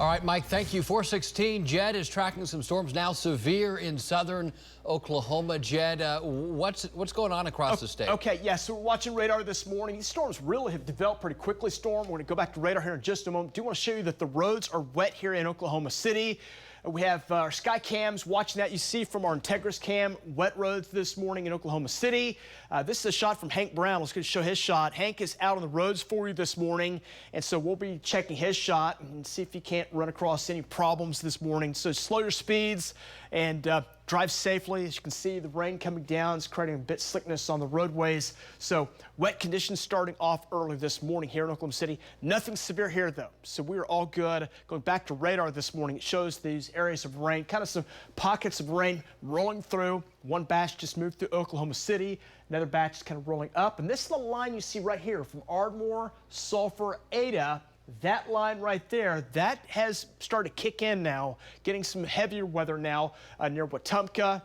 All right, Mike, thank you. 416, Jed is tracking some storms now severe in southern Oklahoma. Jed, what's going on across the state? Okay, yeah, so we're watching radar this morning. These storms really have developed pretty quickly. We're going to go back to radar here in just a moment. I do want to show you that the roads are wet here in Oklahoma City. We have our sky cams watching that. You see from our Integris cam, wet roads this morning in Oklahoma City. This is a shot from Hank Brown. Let's go show his shot. Hank is out on the roads for you this morning, and so we'll be checking his shot and see if he can't run across any problems this morning. So slow your speeds and drive safely. As you can see, the rain coming down is creating a bit of slickness on the roadways. So wet conditions starting off early this morning here in Oklahoma City. Nothing severe here, though, so we are all good. Going back to radar this morning, it shows these areas of rain, kind of some pockets of rain rolling through. One batch just moved through Oklahoma City. Another batch is kind of rolling up. And this is the line you see right here from Ardmore, Sulphur, Ada. That line right there, that has started to kick in now, getting some heavier weather now near Wetumpka,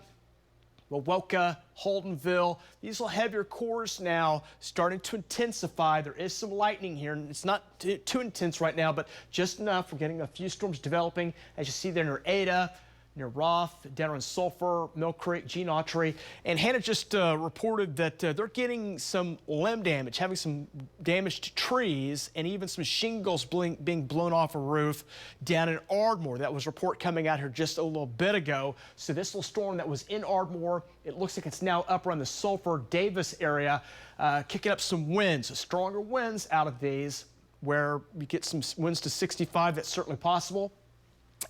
Wawoka, Holdenville. These little heavier cores now starting to intensify. There is some lightning here, and it's not too intense right now, but just enough. We're getting a few storms developing, as you see there near Ada, near Roth, down in Sulphur, Mill Creek, Gene Autry. And Hannah just reported that they're getting some limb damage, having some damage to trees, and even some shingles being blown off a roof down in Ardmore. That was a report coming out here just a little bit ago. So this little storm that was in Ardmore, it looks like it's now up around the Sulphur Davis area, kicking up some winds, stronger winds out of these, where we get some winds to 65. That's certainly possible.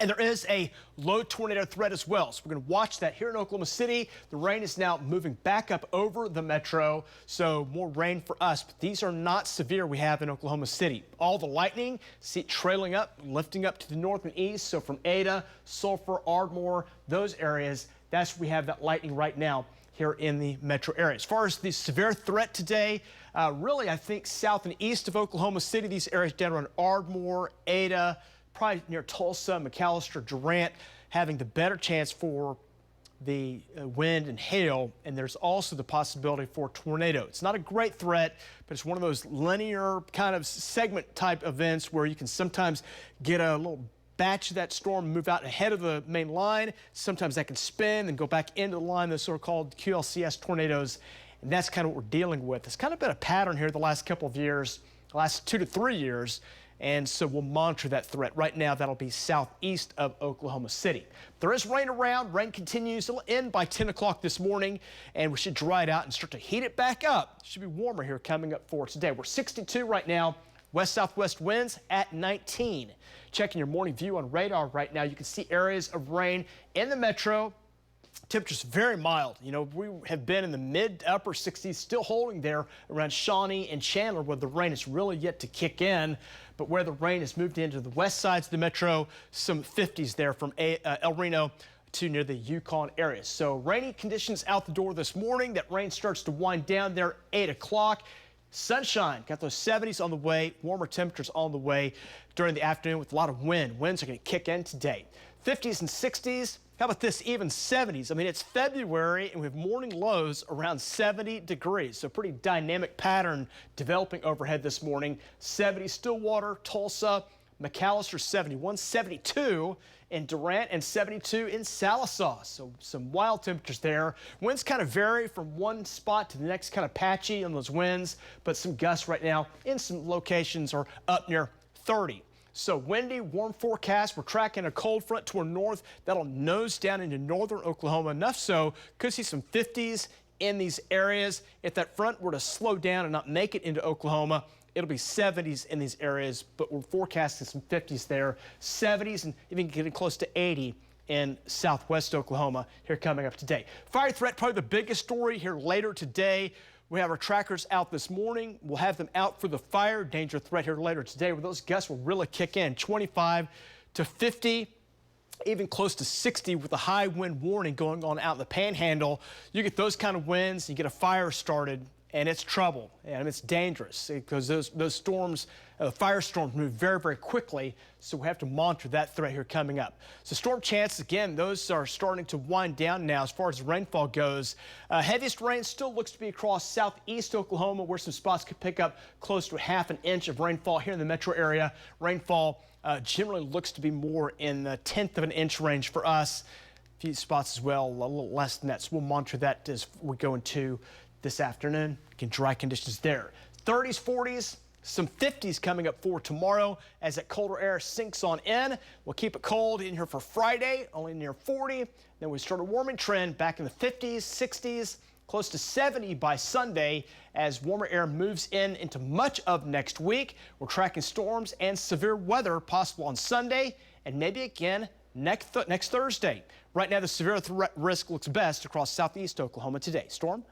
And there is a low tornado threat as well. So we're going to watch that here in Oklahoma City. The rain is now moving back up over the metro, so more rain for us. But these are not severe we have in Oklahoma City. All the lightning, see it trailing up, lifting up to the north and east. So from Ada, Sulphur, Ardmore, those areas, that's where we have that lightning right now here in the metro area. As far as the severe threat today, really I think south and east of Oklahoma City, these areas down around Ardmore, Ada, probably near Tulsa, McAllister, Durant, having the better chance for the wind and hail, and there's also the possibility for tornado. It's not a great threat, but it's one of those linear kind of segment type events where you can sometimes get a little batch of that storm move out ahead of the main line. Sometimes that can spin and go back into the line, those so-called QLCS tornadoes, and that's kind of what we're dealing with. It's kind of been a pattern here the last couple of years, the last 2 to 3 years. And so we'll monitor that threat. Right now, that'll be southeast of Oklahoma City. There is rain around. Rain continues. It'll end by 10 o'clock this morning, and we should dry it out and start to heat it back up. It should be warmer here coming up for today. We're 62 right now. West-southwest winds at 19. Checking your morning view on radar right now, you can see areas of rain in the metro. Temperatures very mild. You know, we have been in the mid to upper 60s, still holding there around Shawnee and Chandler, where the rain is really yet to kick in. But where the rain has moved into the west sides of the metro, some 50s there from El Reno to near the Yukon area. So rainy conditions out the door this morning. That rain starts to wind down there 8 o'clock. Sunshine, got those 70s on the way, warmer temperatures on the way during the afternoon with a lot of wind. Winds are going to kick in today. 50s and 60s. How about this, even 70s? I mean, it's February, and we have morning lows around 70 degrees. So pretty dynamic pattern developing overhead this morning. 70 Stillwater, Tulsa, McAllister 71, 72 in Durant, and 72 in Sallisaw. So some wild temperatures there. Winds kind of vary from one spot to the next, kind of patchy on those winds, but some gusts right now in some locations are up near 30. So windy, warm forecast. We're tracking a cold front toward north. That'll nose down into northern Oklahoma. Enough so, could see some 50s in these areas. If that front were to slow down and not make it into Oklahoma, it'll be 70s in these areas, but we're forecasting some 50s there, 70s, and even getting close to 80 in southwest Oklahoma here coming up today. Fire threat, probably the biggest story here later today. We have our trackers out this morning. We'll have them out for the fire danger threat here later today, where those gusts will really kick in. 25 to 50, even close to 60 with a high wind warning going on out in the panhandle. You get those kind of winds, you get a fire started, and it's trouble, and it's dangerous because those storms, firestorms move very, very quickly, so we have to monitor that threat here coming up. So storm chances, again, those are starting to wind down now as far as rainfall goes. Heaviest rain still looks to be across southeast Oklahoma, where some spots could pick up close to ½ an inch of rainfall here in the metro area. Rainfall generally looks to be more in the 1/10 of an inch range for us. A few spots as well, a little less than that, so we'll monitor that as we go into this afternoon. Again, dry conditions there. 30s, 40s, some 50s coming up for tomorrow as that colder air sinks on in. We'll keep it cold in here for Friday, only near 40. Then we start a warming trend back in the 50s, 60s, close to 70 by Sunday as warmer air moves into much of next week. We're tracking storms and severe weather possible on Sunday and maybe again next Thursday. Right now, the severe threat risk looks best across southeast Oklahoma today. Storm?